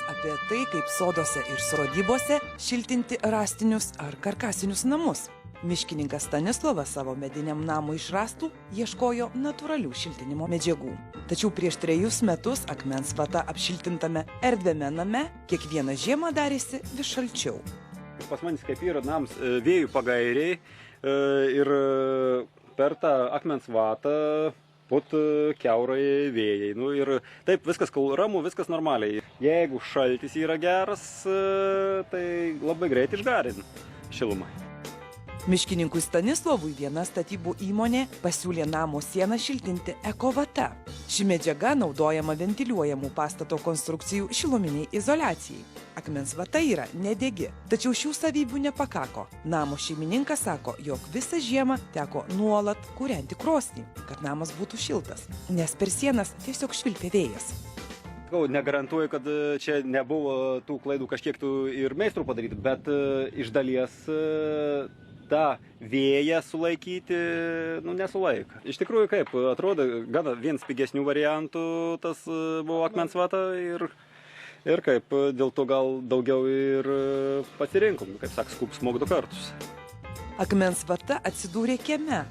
apie tai, kaip sodose ir sodybose šiltinti rąstinius ar karkasinius namus. Miškininkas Stanislovas savo mediniam namui iš rąstų ieškojo natūralių šiltinimo medžiagų. Tačiau prieš 3 metus akmens vata apšiltintame erdviame name kiekvieną žiemą darėsi vis šalčiau. Pas manis kaip yra nams vėjų pagairiai ir per tą akmens vatą put kiaurai vėjai. Ir taip viskas ramu, viskas normaliai. Jeigu šaltis yra geras, tai labai greit išgarina šilumą. Miškininkui Stanislovui viena statybų įmonė pasiūlė namo sieną šiltinti ekovata. Ši medžiaga naudojama ventiliuojamų pastato konstrukcijų šiluminiai izoliacijai. Akmens vata yra nedegi, tačiau šių savybių nepakako. Namo šeimininkas sako, jog visą žiemą teko nuolat kūrenti krosnį, kad namas būtų šiltas, nes per sienas tiesiog švilpė vėjas. Negarantuoju, kad čia nebuvo tų klaidų kažkiek ir meistrų padaryti, bet iš dalies tą vėją sulaikyti, nesulaiko. Iš tikrųjų, kaip, atrodo, gana vienas pigesnių variantų tas buvo akmens vata ir kaip, dėl to gal daugiau ir pasirinkom, kaip saks, smog 2 kartus. Akmens vata atsidūrė kieme.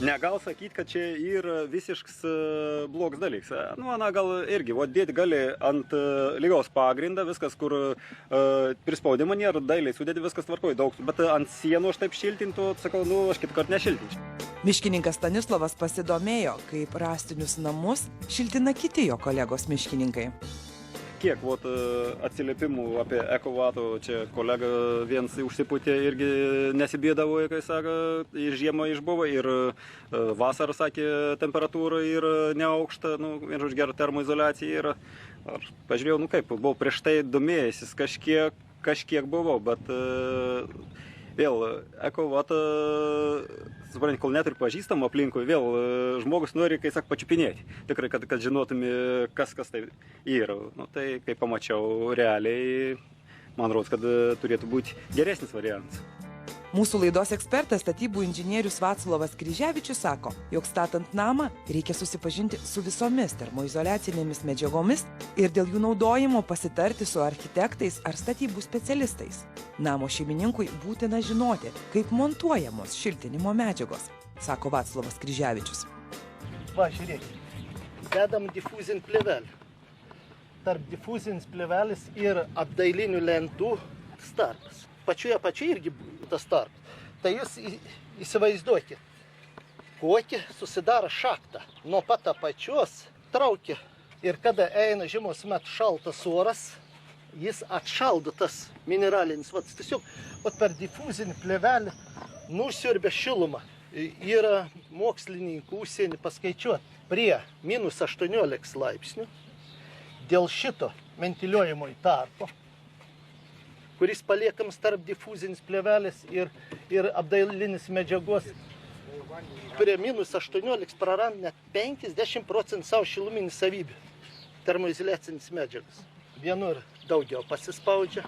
Negal sakyti, kad čia yra visiškas blogas dalykas. Gal irgi, dėti gali ant lygaus pagrindą, viskas, kur prispaudimo nėra, dailiai sudėti, viskas tvarkoja daug, bet ant sienų aš taip šiltintų, sakau, aš kitąkart nešiltinčiau. Miškininkas Stanislovas pasidomėjo, kaip rąstinius namus šiltina kiti jo kolegos miškininkai. Kiek atsiliepimų apie ekovato, čia kolega vienas užsipūtė irgi nesibėdavo, kai sako, ir žiemą išbuvo, ir vasarą, sakė, temperatūra yra neaukšta, vien už gerą termoizoliaciją yra. Aš pažiūrėjau, kaip, buvau prieš tai domėjęsis, kažkiek buvau, bet vėl ekovata, supranti, kol net ir pažįstam aplinkui, vėl žmogus nori, kai sako, pačiupinėti. Tikrai, kad žinotume, kas tai yra. Tai, kai pamačiau realiai, man rodos, kad turėtų būti geresnis variantas. Mūsų laidos ekspertas, statybų inžinierius Vaclovas Kryževičius sako, jog statant namą reikia susipažinti su visomis termoizoliacinėmis medžiagomis ir dėl jų naudojimo pasitarti su architektais ar statybų specialistais. Namo šeimininkui būtina žinoti, kaip montuojamos šiltinimo medžiagos, sako Vaclovas Kryževičius. Va, žiūrėkit, dedam difuzinį plėvelį. Tarp difuzinis plėvelis ir apdailinių lentų startas. Pačioje irgi tas tarpas. Tai jūs įsivaizduokit, kokį susidaro šaktą. Nuo pat apačios traukia. Ir kada eina žiemos metu šaltas oras, jis atšaldo tas mineralinis. Tiesiog per difuzinį plėvelį nusiurbia šilumą. Yra mokslininkų užsienį paskaičiuoti prie -18 laipsnių. Dėl šito ventiliuojamo tarpo, kuris paliekams tarp difuzinis plėvelis ir apdailinis medžiagos, prie -18 praranda net 50% savo šiluminių savybių termoizoliacinis medžiagas. Vienur daugiau pasispaudžia,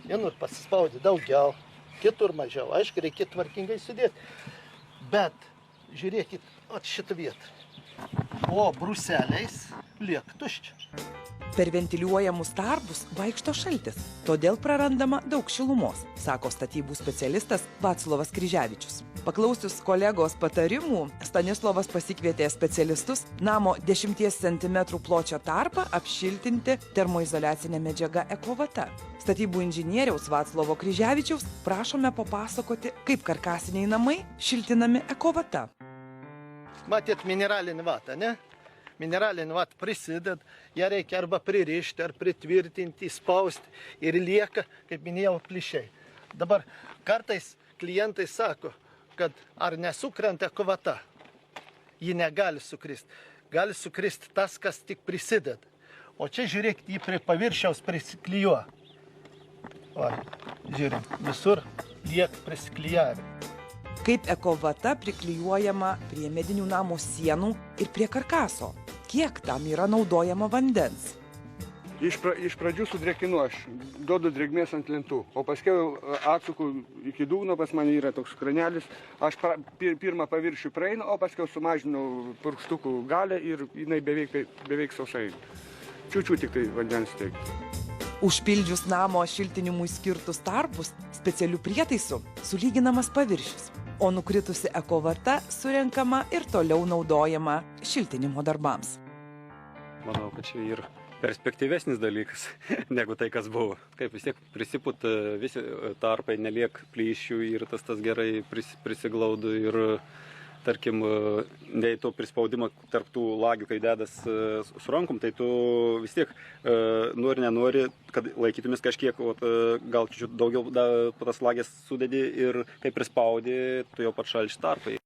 vienur pasispaudžia daugiau, kitur mažiau. Aišku, reikia tvarkingai sudėti. Bet žiūrėkit, šitą vietą. O bruseliais lieka tuščia. Per ventiliuojamus tarpus vaikšto šaltis, todėl prarandama daug šilumos, sako statybų specialistas Vaclovas Kryževičius. Paklausius kolegos patarimų, Stanislovas pasikvietė specialistus namo 10 cm pločio tarpą apšiltinti termoizoliacinę medžiagą ekovata. Statybų inžinieriaus Vaclovo Kryževičiaus prašome papasakoti, kaip karkasiniai namai šiltinami ekovata. Matėt mineralinį vatą, ne? Mineralinį vatą prisideda, ją reikia arba pririšti, ar pritvirtinti, spausti ir lieka, kaip minėjau, plyšiai. Dabar kartais klientai sako, kad ar nesukrenta ekovata. Ji negali sukristi. Gali sukristi tas, kas tik prisideda. O čia žiūrėkit, jį prie paviršiaus prisiklijuoja. Žiūrim, visur lieka prisiklijavę. Kaip ekovata priklijuojama prie medinių namo sienų ir prie karkaso. Kiek tam yra naudojama vandens? Iš pradžių sudrėkinu aš, duodu drėgmės ant lentų, o paskiau atsuku iki dugno, pas mane yra toks kranelis, aš pirmą paviršių praeinu, o paskiau sumažinu purkštukų galę ir jinai beveik sausai. čiūčių tik tai vandens teikti. Užpildžius namo šiltinimui skirtus tarpus specialių prietaisų sulyginamas paviršius, o nukritusi ekovarta surenkama ir toliau naudojama šiltinimo darbams. Manau, kad čia ir perspektyvesnis dalykas negu tai, kas buvo. Kaip vis tiek prisiput visi tarpai, neliek plyšių ir tas gerai prisiglaudu ir tarkim, nei to prispaudimo tarp tų lagių, kai dedas su rankom, tai tu vis tiek nori, nenori, kad laikytumės kažkiek, gal daugiau tas lagės sudedi ir kai prispaudi, tu jau pat šalči tarpai.